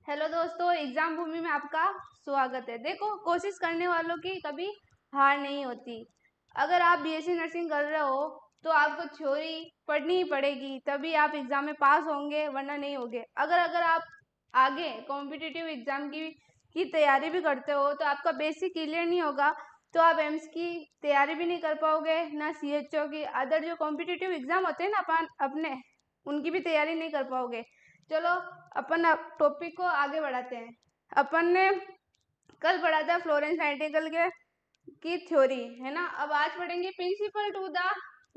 Hello दोस्तों, exam भूमि में आपका स्वागत है। देखो, कोशिश करने वालों की कभी हार नहीं होती। अगर आप बीएससी नर्सिंग कर रहे हो तो आपको थ्योरी पढ़नी ही पड़ेगी, तभी आप एग्जाम में पास होंगे, वरना नहीं होंगे। अगर आप आगे कॉम्पिटिटिव एग्जाम की तैयारी भी करते हो तो आपका बेसिक क्लियर नहीं होगा तो आप एम्स की तैयारी भी नहीं कर पाओगे, ना सीएचओ की। अदर जो कॉम्पिटिटिव एग्जाम होते हैं ना अपने, उनकी भी तैयारी नहीं कर पाओगे। चलो, अपन टॉपिक को आगे बढ़ाते हैं। अपन ने कल पढ़ा था फ्लोरेंस नाइटिंगेल की थ्योरी, है ना। अब आज पढ़ेंगे principle to the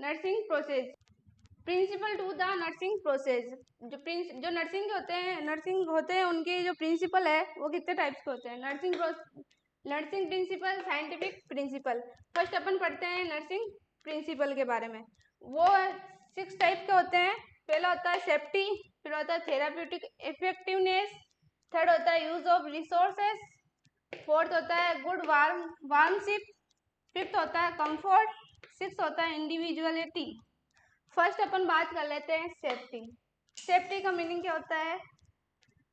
nursing process. Principle to the nursing process. जो नर्सिंग होते हैं उनके जो प्रिंसिपल है वो कितने टाइप्स के होते हैं। Nursing principle, scientific principle. First अपन पढ़ते हैं नर्सिंग प्रिंसिपल के बारे में। वो 6 टाइप के होते हैं। पहला होता है सेफ्टी, फिर होता है थेराप्यूटिक इफेक्टिवनेस, थर्ड होता है यूज ऑफ रिसोर्सेस, फोर्थ होता है गुड वार्मशिप, फिफ्थ होता है कंफर्ट, सिक्स होता है इंडिविजुअलिटी। फर्स्ट अपन बात कर लेते हैं सेफ्टी। सेफ्टी का मीनिंग क्या होता है?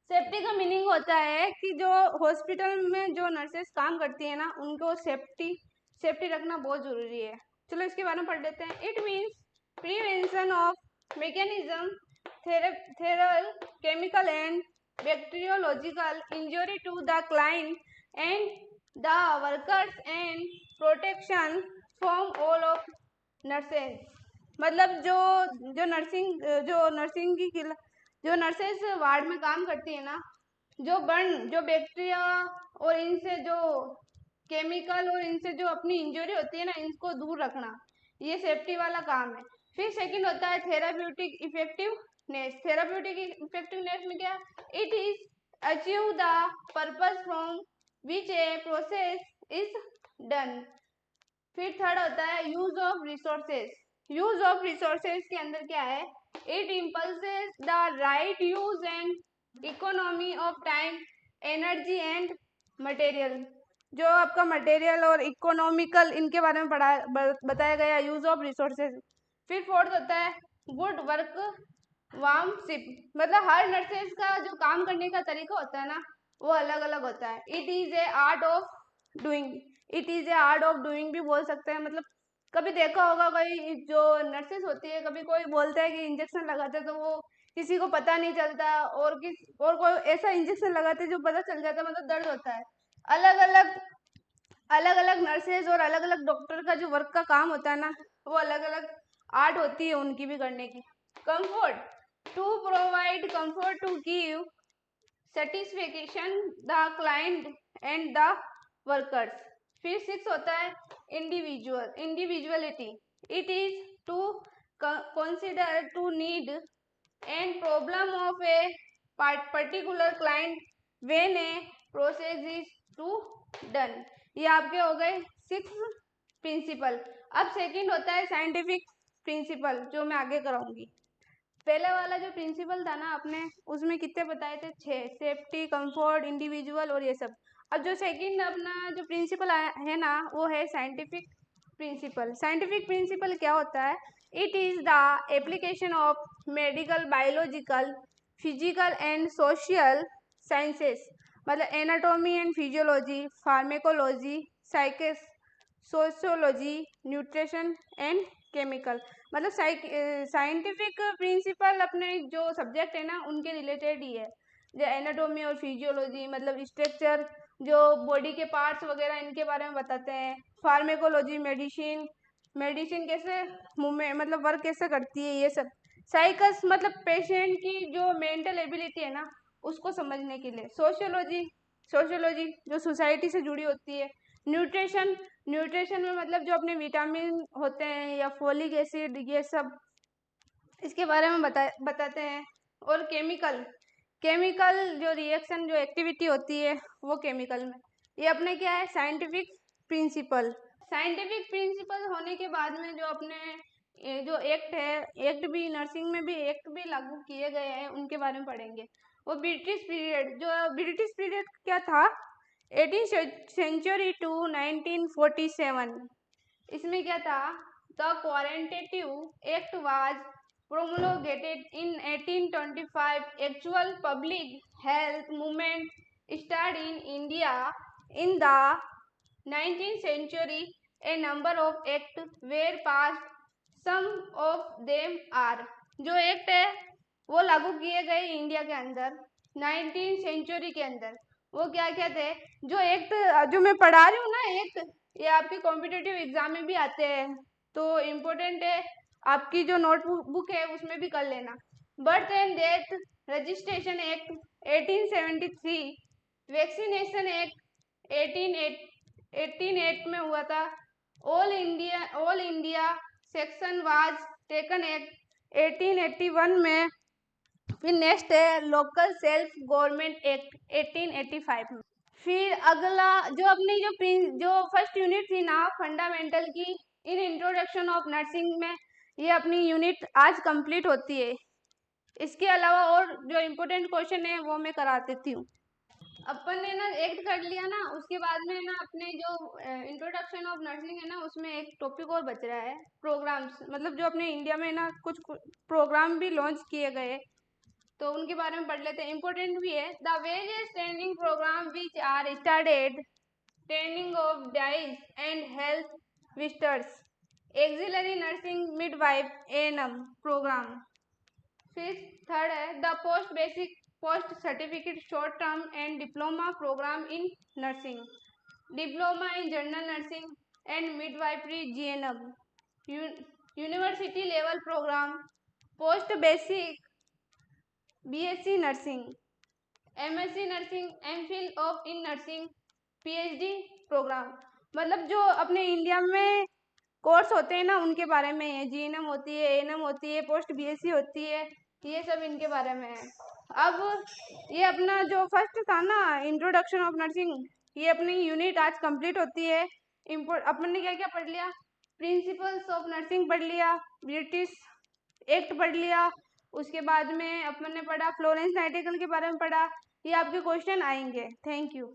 सेफ्टी का मीनिंग होता है कि जो हॉस्पिटल में जो नर्सेस काम करती है ना, उनको सेफ्टी रखना बहुत जरूरी है। चलो इसके बारे में पढ़ लेते हैं। It means prevention of mechanism, thermal, chemical and bacteriological injury to the client and the workers and protection from all of nurses. मतलब जो नर्सेस वार्ड में काम करती है ना, जो बैक्टीरिया और इनसे जो केमिकल और इनसे जो अपनी इंजरी होती है ना, इनको दूर रखना, ये सेफ्टी वाला काम है। फिर सेकंड होता है थेराप्यूटिक इफेक्टिवनेस। थेराप्यूटिक इफेक्टिवनेस में क्या? It is achieve the purpose from which A process is done. फिर थर्ड होता है use of resources. Use of resources के अंदर क्या है? It impulses the right use and economy of time, energy and material. जो आपका मटेरियल और इकोनॉमिकल, इनके बारे में बताया गया यूज ऑफ रिसोर्सेज। फिर फोर्थ होता है गुड वर्क वार्मशिप। मतलब हर नर्सेज का जो काम करने का तरीका होता है ना, वो अलग अलग होता है। It is a art of doing भी बोल सकते हैं। मतलब कभी देखा होगा, कोई जो नर्सेस होती है, कभी कोई बोलता है कि इंजेक्शन लगाते हैं तो वो किसी को पता नहीं चलता, और कोई ऐसा इंजेक्शन लगाते हैं जो पता चल जाता है, मतलब दर्द होता है। अलग अलग नर्सेज और अलग अलग डॉक्टर का जो वर्क का काम होता है ना, वो अलग अलग आर्ट होती है उनकी भी करने की। Comfort, to provide comfort, to give satisfaction the client and the workers. फिर सिक्स होता है individuality. It is to consider to need and problem of a particular client when a process is to done. ये आपके हो गए 6 principal. अब second होता है साइंटिफिक प्रिंसिपल, जो मैं आगे कराऊंगी। पहले वाला जो प्रिंसिपल था ना आपने, उसमें कितने बताए थे? 6। सेफ्टी, कंफर्ट, इंडिविजुअल और ये सब। अब जो सेकंड अपना जो प्रिंसिपल है ना, वो है साइंटिफिक प्रिंसिपल। साइंटिफिक प्रिंसिपल क्या होता है? It is the application of medical, biological, physical and social sciences. मतलब एनाटॉमी एंड फिजियोलॉजी, फार्मेकोलॉजी, साइकेस, सोशियोलॉजी, न्यूट्रिशन एंड केमिकल। मतलब साइंटिफिक प्रिंसिपल अपने जो सब्जेक्ट है ना, उनके रिलेटेड ही है। जो एनाटॉमी और फिजियोलॉजी मतलब स्ट्रक्चर, जो बॉडी के पार्ट्स वगैरह, इनके बारे में बताते हैं। फार्मेकोलॉजी, मेडिसिन कैसे मूवमेंट मतलब वर्क कैसे करती है, ये सब। साइकस मतलब पेशेंट की जो मेंटल एबिलिटी है ना, उसको समझने के लिए। सोशियोलॉजी जो सोसाइटी से जुड़ी होती है। न्यूट्रिशन में मतलब जो अपने विटामिन होते हैं या फोलिक एसिड, ये सब इसके बारे में बताते हैं। और केमिकल जो रिएक्शन, जो एक्टिविटी होती है, वो केमिकल में। ये अपने क्या है? Scientific principle. साइंटिफिक प्रिंसिपल होने के बाद में जो अपने जो एक्ट है, एक्ट भी नर्सिंग में भी एक्ट भी लागू किए गए हैं, उनके बारे में पढ़ेंगे। वो ब्रिटिश पीरियड क्या था? 18th century to 1947। इसमें क्या था? The quarantine act was promulgated in 1825. Actual public health movement started in India in the 19th century. A number of acts were passed. Some of them are, जो act है वो लागू किए गए India के अंदर 19th सेंचुरी के अंदर, वो क्या क्या थे? जो एक्ट जो मैं पढ़ा रही हूँ ना एक्ट, ये आपके कॉम्पिटिटिव एग्जाम में भी आते हैं, तो इम्पोर्टेंट है, आपकी जो नोटबुक है उसमें भी कर लेना। Birth and death registration act 1873, vaccination act 1888 में हुआ था। All India section was taken act 1881 में। फिर नेक्स्ट है लोकल सेल्फ गवर्नमेंट एक्ट 1885 में। फिर अगला जो अपनी जो फर्स्ट यूनिट थी ना फंडामेंटल की इन इंट्रोडक्शन ऑफ नर्सिंग में, ये अपनी यूनिट आज कंप्लीट होती है। इसके अलावा और जो इम्पोर्टेंट क्वेश्चन है वो मैं करा देती हूँ। अपन ने ना एक्ट कर लिया ना, उसके बाद में ना अपने जो इंट्रोडक्शन ऑफ नर्सिंग है ना उसमें एक टॉपिक और बच रहा है, प्रोग्राम्स, मतलब जो अपने इंडिया में ना कुछ प्रोग्राम भी लॉन्च किए गए, तो उनके बारे में पढ़ लेते हैं, इंपॉर्टेंट भी है। The various training program which are started, training of dais and health visitors, auxiliary nursing, midwife, ANM program. फिर थर्ड है the post certificate short term and diploma program in nursing, diploma in general nursing and midwifery GNM, university level program, post basic BSc nursing, MSc nursing, MPhil of in nursing, PhD program. मतलब जो अपने India में course होते हैं ना उनके बारे में है, जीएनएम होती है, एएनएम होती है, पोस्ट बीएससी होती है, ये सब इनके बारे में है। अब ये अपना जो फर्स्ट था ना इंट्रोडक्शन ऑफ नर्सिंग, ये अपनी यूनिट आज कंप्लीट होती है। अपन ने क्या क्या पढ़ लिया? प्रिंसिपल्स ऑफ नर्सिंग पढ़ लिया, ब्रिटिश एक्ट पढ़ लिया, उसके बाद में अपन ने पढ़ा फ्लोरेंस नाइटिंगेल के बारे में पढ़ा। ये आपके क्वेश्चन आएंगे। Thank you.